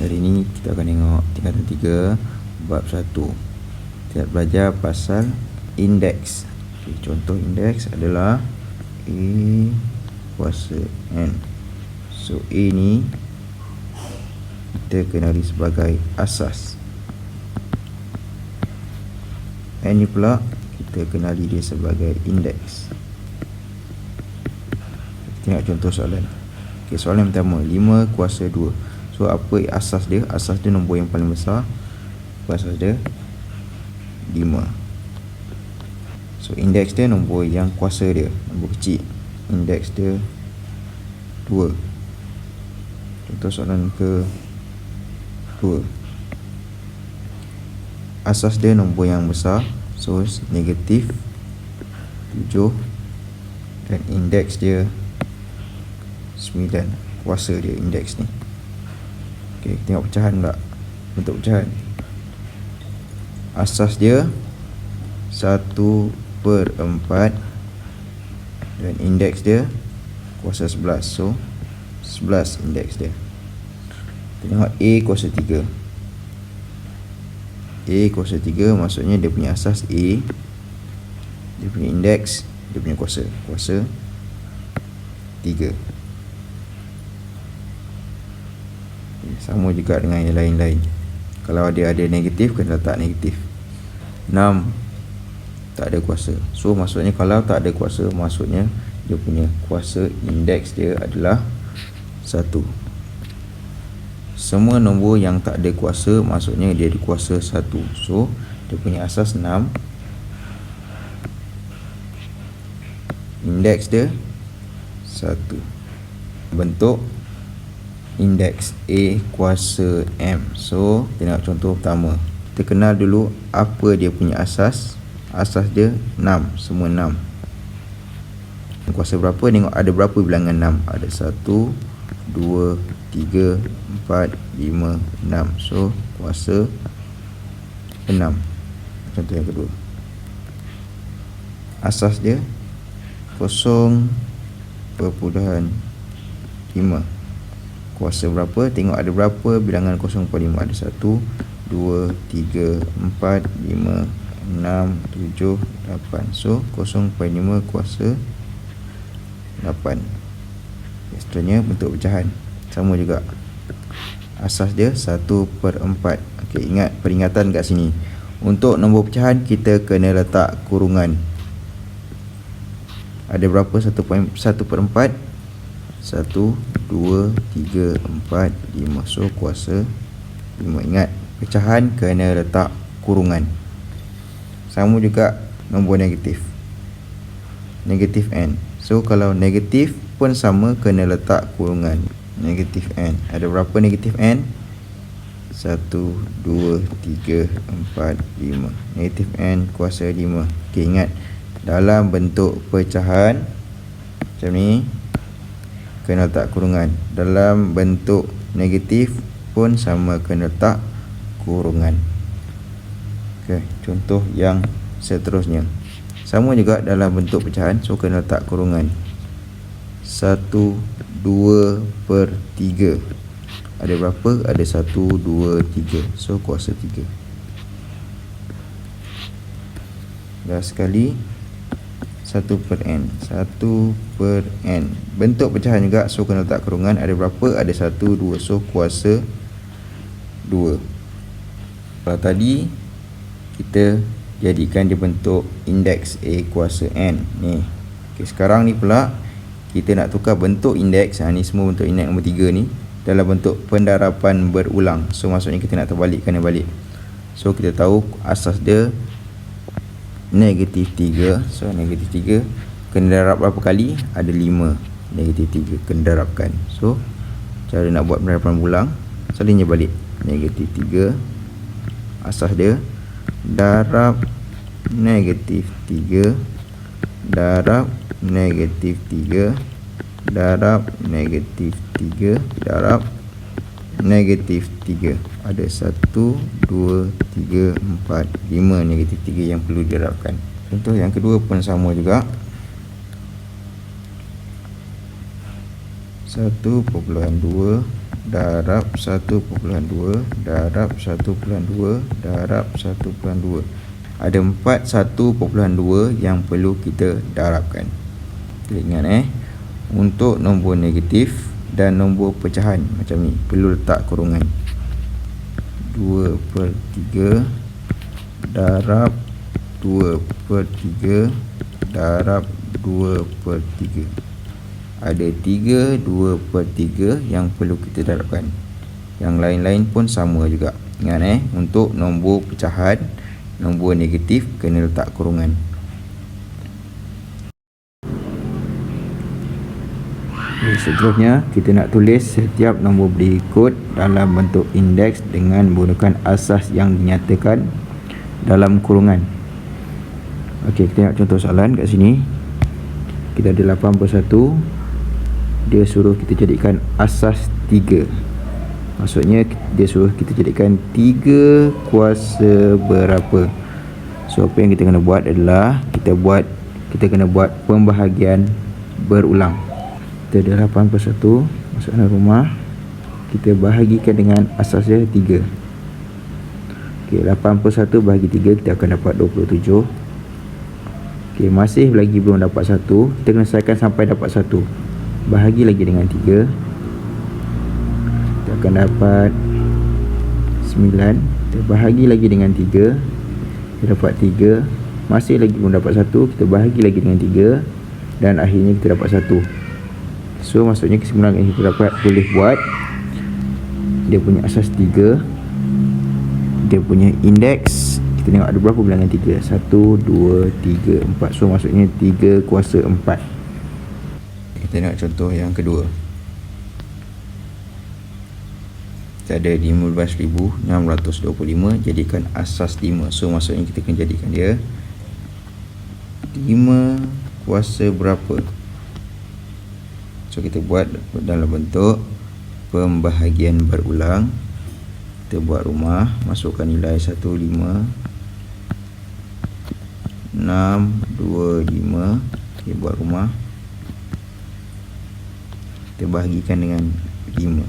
Hari ini kita akan tengok tingkatan 3 bab 1. Kita belajar pasal indeks. Contoh indeks adalah A kuasa N. So A ni kita kenali sebagai asas. N ni pula kita kenali dia sebagai indeks. Tengok contoh soalan. Okay, soalan pertama, 5 kuasa 2. So apa asas dia? Asas dia nombor yang paling besar. Asas dia 5. So indeks dia nombor yang kuasa dia, nombor kecil. Indeks dia 2. Contoh soalan ke 2. Asas dia nombor yang besar, so negatif 7. Dan indeks dia 9. Kuasa dia indeks ni. Okay, tengok pecahan pula. Bentuk pecahan. Asas dia 1/4 dan indeks dia kuasa 11. So 11 indeks dia. Tengok A kuasa 3. A kuasa 3 maksudnya dia punya asas A, dia punya indeks, dia punya kuasa 3. Sama juga dengan yang lain-lain. Kalau dia ada negatif, kena letak negatif. 6 tak ada kuasa. So maksudnya kalau tak ada kuasa, maksudnya dia punya kuasa indeks dia adalah 1. Semua nombor yang tak ada kuasa, maksudnya dia ada kuasa 1. So dia punya asas 6. Indeks dia 1. Bentuk indeks A kuasa M. So tengok contoh pertama. Kita kenal dulu apa dia punya asas. Asas dia 6, semua 6. Kuasa berapa? Tengok ada berapa bilangan 6. Ada 1, 2, 3, 4, 5, 6. So kuasa 6. Contoh yang kedua. Asas dia 0,5. Kuasa berapa? Tengok ada berapa bilangan 0,5. Ada 1, 2, 3, 4, 5, 6, 7, 8. So 0,5 kuasa 8. Seterusnya bentuk pecahan. Sama juga. Asas dia 1/4. Okey, ingat peringatan kat sini. Untuk nombor pecahan kita kena letak kurungan. Ada berapa 1/4? 1, 2, 3, 4, 5. So kuasa 5. Ingat, pecahan kena letak kurungan. Sama juga nombor negatif. Negatif N. So kalau negatif pun sama, kena letak kurungan. Negatif N. Ada berapa negatif N? 1, 2, 3, 4, 5. Negatif N kuasa 5. Okay, ingat, dalam bentuk pecahan macam ni, kena letak kurungan. Dalam bentuk negatif pun sama, kena letak kurungan. Okay, contoh yang seterusnya. Sama juga dalam bentuk pecahan, so kena letak kurungan. 1/2/3. Ada berapa? Ada 1, 2, 3. So kuasa 3. Dah sekali 1/n. 1/n. Bentuk pecahan juga, so kena letak kurungan. Ada berapa? Ada 1, 2. So kuasa 2. Kalau tadi kita jadikan dia bentuk indeks A kuasa N ni. Okay, sekarang ni pula kita nak tukar bentuk indeks. Ni semua bentuk indeks nombor 3 ni dalam bentuk pendarapan berulang. So maksudnya kita nak terbalikkan dia balik. So kita tahu asas dia negatif 3. So negatif 3 kena darab berapa kali? Ada 5. Negatif 3 kena darabkan. So cara nak buat pendarapan berulang, salinya balik. Negatif 3 asas dia darab negatif 3 darab negatif 3 darab negatif 3 darab negatif 3. Ada 1, 2, 3, 4, 5 negatif 3 yang perlu didarabkan. Contoh yang kedua pun sama juga. 1/2 darab 1,2 darab 1,2 darab 1,2. Ada 4 1,2 yang perlu kita darabkan. Kita ingat untuk nombor negatif dan nombor pecahan macam ni perlu letak kurungan. 2/3 darab 2/3 darab 2/3. Ada 3 2/3 yang perlu kita darabkan. Yang lain-lain pun sama juga. Ingat untuk nombor pecahan, nombor negatif kena letak kurungan. Seterusnya kita nak tulis setiap nombor berikut dalam bentuk indeks dengan menggunakan asas yang dinyatakan dalam kurungan. Okey, kita tengok contoh soalan kat sini. Kita ada 8/1. Dia suruh kita jadikan asas 3. Maksudnya dia suruh kita jadikan 3 kuasa berapa. So apa yang kita kena buat adalah kita kena buat pembahagian berulang. Kita ada 8/1 masuk dalam rumah. Kita bahagikan dengan asas dia 3. Okey, 8/1 bahagi 3 kita akan dapat 27. Okey, masih lagi belum dapat 1. Kita kena selesaikan sampai dapat 1. Bahagi lagi dengan 3. Kita akan dapat 9. Kita bahagi lagi dengan 3. Kita dapat 3. Masih lagi belum dapat 1. Kita bahagi lagi dengan 3. Dan akhirnya kita dapat 1. So maksudnya kesimpulan yang kita dapat boleh buat, dia punya asas 3, dia punya indeks kita tengok ada berapa bilangan 3. 1, 2, 3, 4. So maksudnya 3 kuasa 4. Kita tengok contoh yang kedua. Kita ada 15,625 jadikan asas 5. So maksudnya kita akan jadikan dia 5 kuasa berapa. So kita buat dalam bentuk pembahagian berulang. Kita buat rumah, masukkan nilai 1, 5, 6, 2, 5. Kita buat rumah, kita bahagikan dengan 5.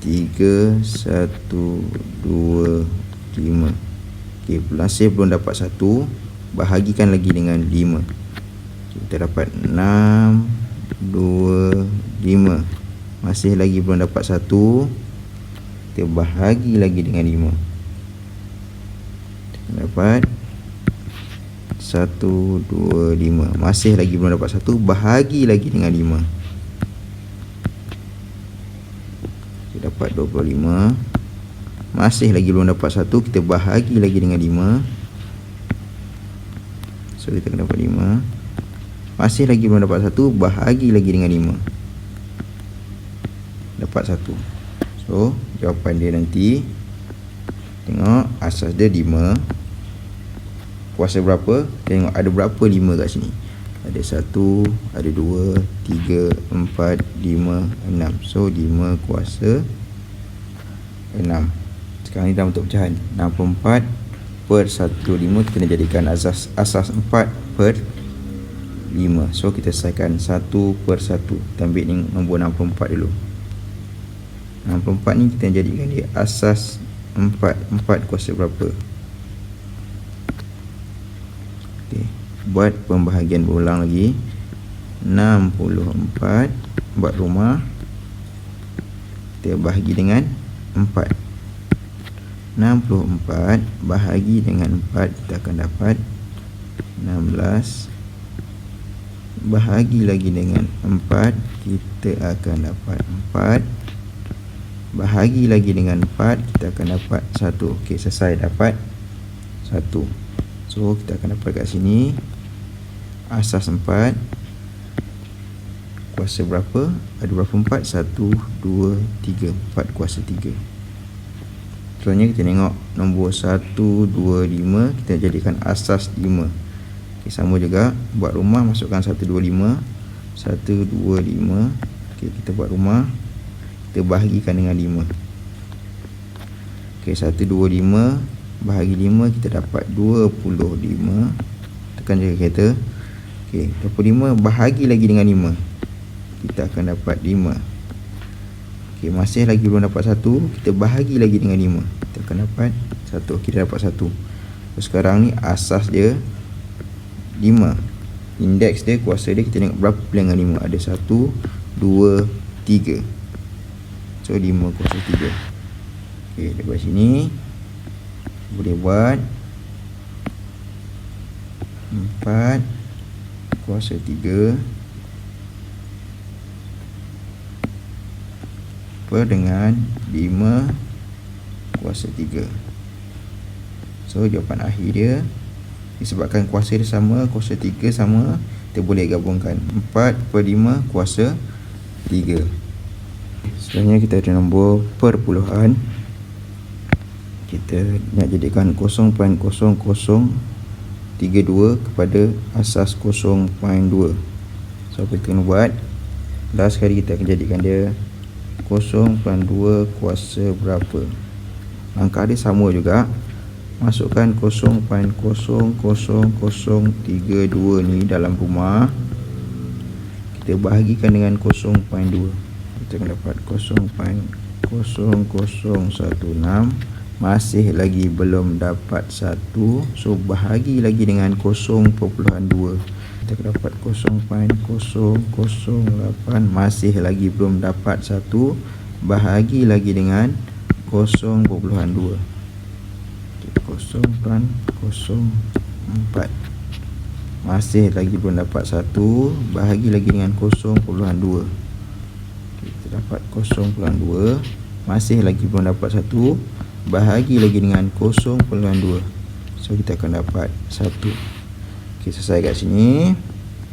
3, 1, 2, 5. Okay, masih belum dapat 1. Bahagikan lagi dengan 5. Kita dapat 6, 2, 5. Masih lagi belum dapat 1. Kita bahagi lagi dengan 5. Kita dapat 1, 2, 5. Masih lagi belum dapat 1. Bahagi lagi dengan 5. Kita dapat 25. Masih lagi belum dapat 1. Kita bahagi lagi dengan 5. So kita akan dapat 5. Masih lagi belum dapat 1. Bahagi lagi dengan 5. Dapat 1. So jawapan dia nanti, tengok asas dia 5. Kuasa berapa? Tengok ada berapa 5 kat sini. Ada 1, ada 2, 3, 4, 5, 6. So 5 kuasa 6. Sekarang ni dalam bentuk pecahan 64/1/5. Kita nak jadikan asas 4/5. So kita selesaikan 1/1. Kita ambil ni nombor 64 dulu. 64 ni kita jadikan dia asas 4. 4 kuasa berapa. Okay, buat pembahagian berulang lagi. 64 buat rumah, kita bahagi dengan 4. 64 bahagi dengan 4, kita akan dapat 16. Bahagi lagi dengan 4, kita akan dapat 4. Bahagi lagi dengan 4, kita akan dapat 1. Okey, selesai, dapat 1. So kita akan dapat kat sini asas 4 kuasa berapa? Ada berapa 4? 1, 2, 3. 4 kuasa 3. Selanjutnya kita tengok nombor 1, 2, 5. Kita jadikan asas 5. Okay, sama juga. Buat rumah, masukkan 1, 2, 5. 1, 2, 5. Okay, kita buat rumah, kita bahagikan dengan 5. Okay, 1, 2, 5 bahagi 5, kita dapat 25. Tekan je kereta. Okay, 25 bahagi lagi dengan 5, kita akan dapat 5. Okey, masih lagi belum dapat 1. Kita bahagi lagi dengan 5. Kita akan dapat 1. Kita dapat 1. So, sekarang ni asas dia 5. Indeks dia, kuasa dia, kita tengok berapa pilihan dengan 5. Ada 1, 2, 3. So 5 kuasa 3. Okey, daripada sini boleh buat 4 kuasa 3 per dengan 5 kuasa 3. So jawapan akhir dia, disebabkan kuasa dia sama, kuasa 3 sama, kita boleh gabungkan 4 per 5 kuasa 3. Selanjutnya kita ada nombor perpuluhan. Kita nak jadikan 0.0032 kepada asas 0.2. So apa kita kena buat? Last kali kita akan jadikan dia 0.2 kuasa berapa. Langkah dia sama juga. Masukkan 0.00032 ni dalam rumah. Kita bahagikan dengan 0.2. Kita akan dapat 0.0016. Masih lagi belum dapat 1. So bahagi lagi dengan 0.2. Kita akan dapat 0.008. Masih lagi belum dapat 1. Bahagi lagi dengan 0.2. 0.04. Masih lagi belum dapat 1. Bahagi lagi dengan 0.2. Kita dapat 0.2. Masih lagi belum dapat 1. Bahagi lagi dengan 0.2. So kita akan dapat 1. Okey, selesai kat sini.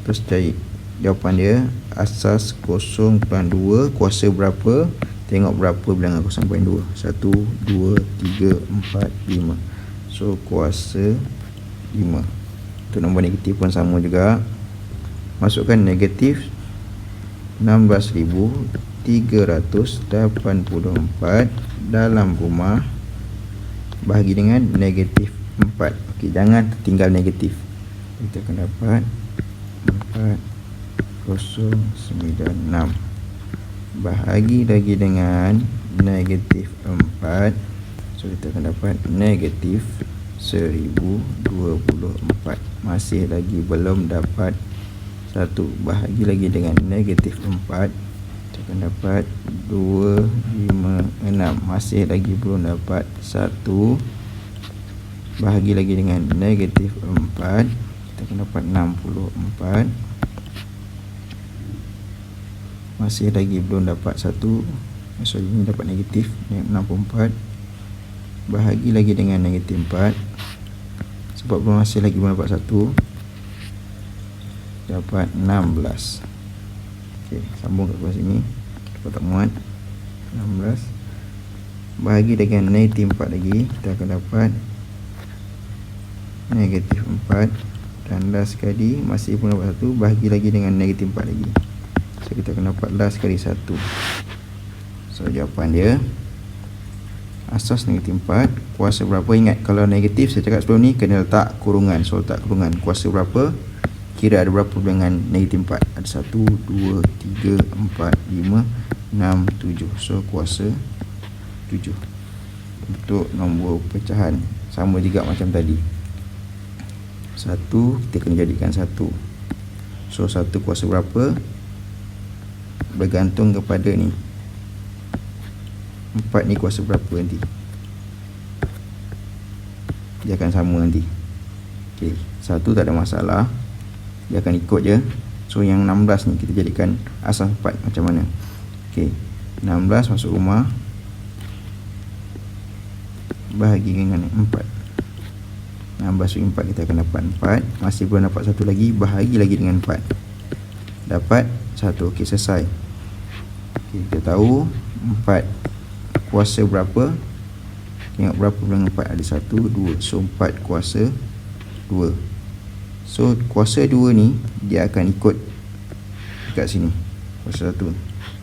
Terus cari jawapan dia. Asas 0.2 kuasa berapa? Tengok berapa bilangan 0.2. 1, 2, 3, 4, 5. So kuasa 5. Untuk nombor negatif pun sama juga. Masukkan negatif 16,384 dalam rumah. Bahagi dengan negatif 4. Okey, jangan tertinggal negatif. Kita akan dapat 4096. Bahagi lagi dengan negatif 4. So kita akan dapat negatif 1024. Masih lagi belum dapat 1. Bahagi lagi dengan negatif 4. Kita akan dapat 256. Masih lagi belum dapat 1. Bahagi lagi dengan negatif 4. Kita akan dapat 64. Masih lagi belum dapat 1. Sorry, ini dapat negatif 64. Bahagi lagi dengan negatif 4. Sebab masih lagi belum dapat 1. Dapat 16. Okey, sambung kat sini. Dapat tak muat. 16. Bahagi dengan negatif 4 lagi. Kita akan dapat negatif 4. Dan last sekali masih belum dapat 1. Bahagi lagi dengan negatif 4 lagi. So kita akan dapat last sekali 1. So jawapan dia asas negatif 4. Kuasa berapa? Ingat, kalau negatif saya cakap sebelum ni kena letak kurungan. So letak kurungan. Kuasa berapa? Kira ada berapa bilangan negatif 4? Ada 1, 2, 3, 4, 5, 6, 7. So kuasa 7. Untuk nombor pecahan sama juga macam tadi. 1 kita kena jadikan 1. So 1 kuasa berapa? Bergantung kepada ni 4 ni kuasa berapa nanti. Dia akan sama nanti. Okey, 1 tak ada masalah. Dia akan ikut je. So yang 16 ni kita jadikan asas 4 macam mana. Okey, 16 masuk rumah. Bahagi dengan 4. 16 4 kita akan dapat 4. Masih belum dapat 1 lagi. Bahagi lagi dengan 4. Dapat 1. Okey, selesai. Okey, kita tahu 4 kuasa berapa. Tengok berapa bilangan 4. Ada 1, 2. So 4 kuasa 2. So kuasa 2 ni dia akan ikut dekat sini. Kuasa 1.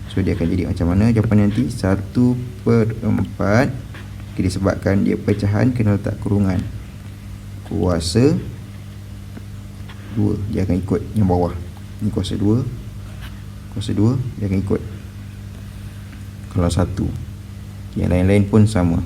So dia akan jadi macam mana jawapan nanti? 1/4. Okay, disebabkan dia pecahan kena letak kurungan. Kuasa 2 dia akan ikut yang bawah. Ni kuasa 2. Kuasa 2 dia akan ikut. Kalau 1. Yang lain-lain pun sama.